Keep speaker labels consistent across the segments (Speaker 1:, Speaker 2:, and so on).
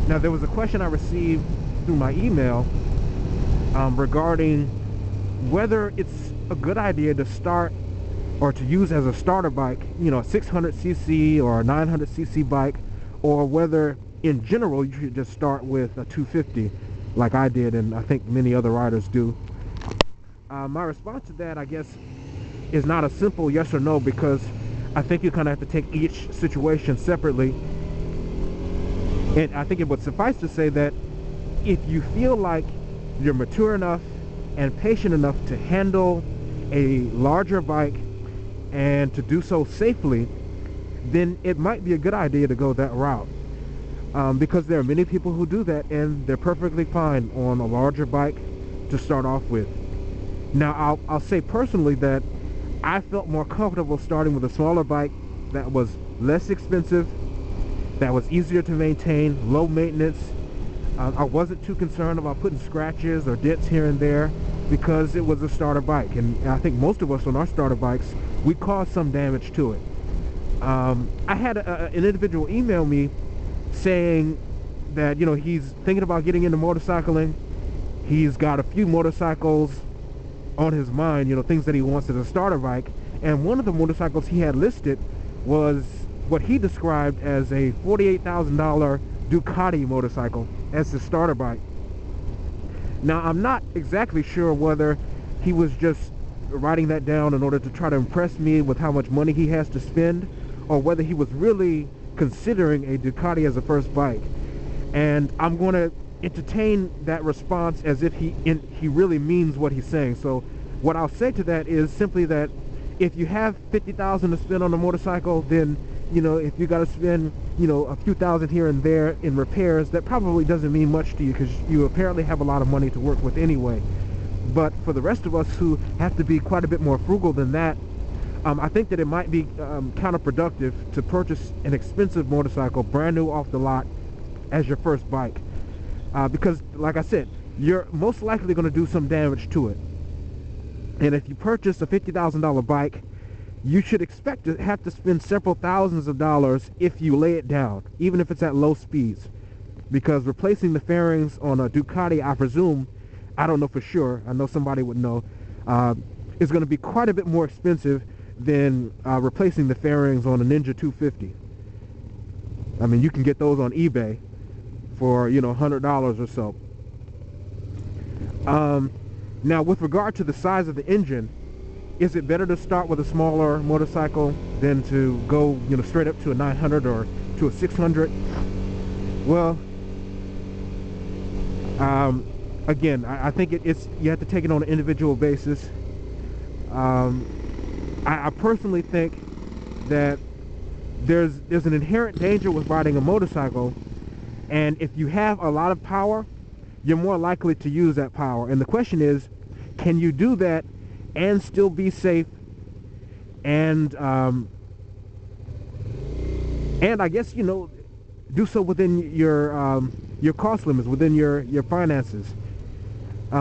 Speaker 1: Now, there was a question I received through my email regarding whether it's a good idea to start or to use as a starter bike, you know, a 600cc or a 900cc bike, or whether in general you should just start with a 250 like I did and I think many other riders do. My response to that, I guess, is not a simple yes or no, because I think you kind of have to take each situation separately. And I think it would suffice to say that if you feel like you're mature enough and patient enough to handle a larger bike and to do so safely, then it might be a good idea to go that route. Because there are many people who do that and they're perfectly fine on a larger bike to start off with. Now, I'll say personally that I felt more comfortable starting with a smaller bike that was less expensive, that was easier to maintain, low maintenance. I wasn't too concerned about putting scratches or dents here and there because it was a starter bike. And I think most of us on our starter bikes, we caused some damage to it. I had an individual email me saying that, you know, he's thinking about getting into motorcycling. He's got a few motorcycles on his mind, you know, things that he wants as a starter bike. And one of the motorcycles he had listed was what he described as a $48,000 Ducati motorcycle as his starter bike. Now, I'm not exactly sure whether he was just writing that down in order to try to impress me with how much money he has to spend, or whether he was really considering a Ducati as a first bike. And I'm going to entertain that response as if he really means what he's saying. So what I'll say to that is simply that if you have $50,000 to spend on a motorcycle, then, you know, if you got to spend, you know, a few thousand here and there in repairs, that probably doesn't mean much to you because you apparently have a lot of money to work with anyway. But for the rest of us who have to be quite a bit more frugal than that, I think that it might be counterproductive to purchase an expensive motorcycle brand new off the lot as your first bike. Because, like I said, you're most likely going to do some damage to it. And if you purchase a $50,000 bike, you should expect to have to spend several thousands of dollars if you lay it down, even if it's at low speeds. Because replacing the fairings on a Ducati, I presume, I don't know for sure, I know somebody would know, is going to be quite a bit more expensive than replacing the fairings on a Ninja 250. I mean, you can get those on eBay for, you know, $100 or so. Now, with regard to the size of the engine, is it better to start with a smaller motorcycle than to go, you know, straight up to a 900 or to a 600? Well, again, I think it's you have to take it on an individual basis. I personally think that there's an inherent danger with riding a motorcycle, and if you have a lot of power, you're more likely to use that power. And the question is, can you do that and still be safe and I guess, you know, do so within your cost limits, within your finances?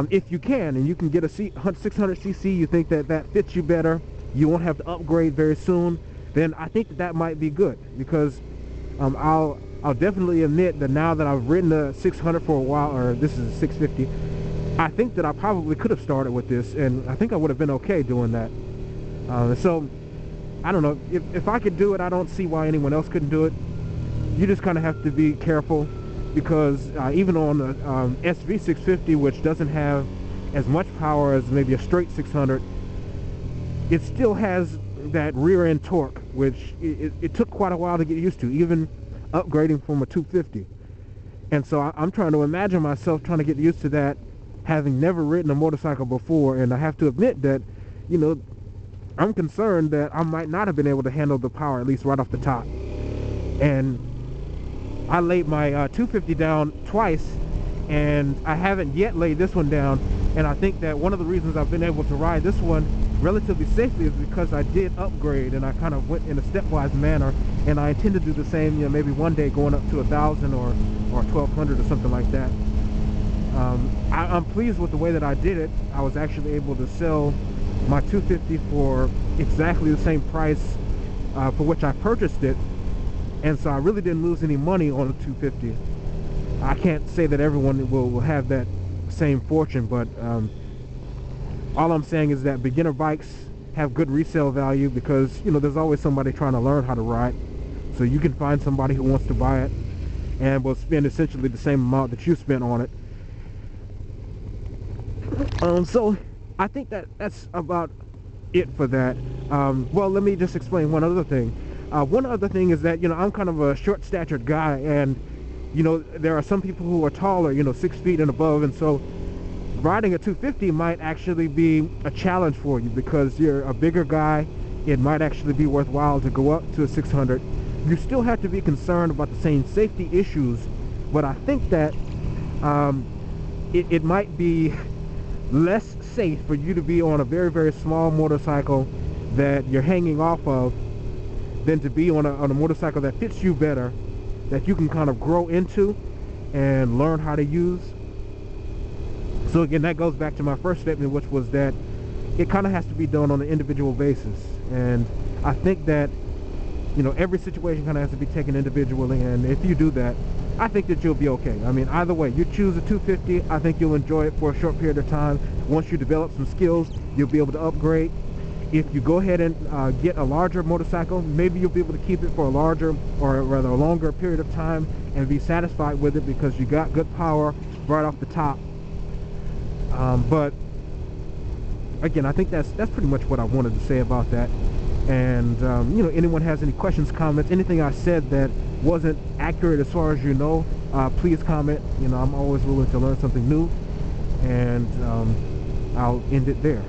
Speaker 1: If you can, and you can get a 600cc, you think that fits you better, you won't have to upgrade very soon, then I think that might be good. Because I'll definitely admit that now that I've ridden a 600 for a while, or this is a 650, I think that I probably could have started with this, and I think I would have been okay doing that. So I don't know, if I could do it, I don't see why anyone else couldn't do it. You just kind of have to be careful, because even on the SV650, which doesn't have as much power as maybe a straight 600, it still has that rear end torque, which it took quite a while to get used to, even upgrading from a 250. And so I'm trying to imagine myself trying to get used to that, having never ridden a motorcycle before. And I have to admit that, you know, I'm concerned that I might not have been able to handle the power, at least right off the top. And I laid my 250 down twice, and I haven't yet laid this one down. And I think that one of the reasons I've been able to ride this one relatively safely is because I did upgrade, and I kind of went in a stepwise manner, and I intend to do the same, you know, maybe one day going up to 1,000 or 1,200 or something like that. I'm pleased with the way that I did it. I was actually able to sell my 250 for exactly the same price for which I purchased it, and so I really didn't lose any money on the 250. I can't say that everyone will have that same fortune, but all I'm saying is that beginner bikes have good resale value because, you know, there's always somebody trying to learn how to ride. So you can find somebody who wants to buy it and will spend essentially the same amount that you spent on it. So I think that's about it for that. Well, let me just explain one other thing. One other thing is that, you know, I'm kind of a short-statured guy, and, you know, there are some people who are taller, you know, 6 feet and above, and so riding a 250 might actually be a challenge for you because you're a bigger guy. It might actually be worthwhile to go up to a 600. You still have to be concerned about the same safety issues, but I think that it might be less safe for you to be on a very, very small motorcycle that you're hanging off of than to be on a motorcycle that fits you better, that you can kind of grow into and learn how to use. So again, that goes back to my first statement, which was that it kind of has to be done on an individual basis. And I think that, you know, every situation kind of has to be taken individually, and if you do that, I think that you'll be okay. I mean, either way, you choose a 250, I think you'll enjoy it for a short period of time. Once you develop some skills, you'll be able to upgrade. If you go ahead and get a larger motorcycle, maybe you'll be able to keep it for a larger, or rather a longer period of time and be satisfied with it because you got good power right off the top. But again, I think that's pretty much what I wanted to say about that. And you know, anyone has any questions, comments, anything I said that wasn't accurate as far as you know, please comment. You know, I'm always willing to learn something new, and I'll end it there.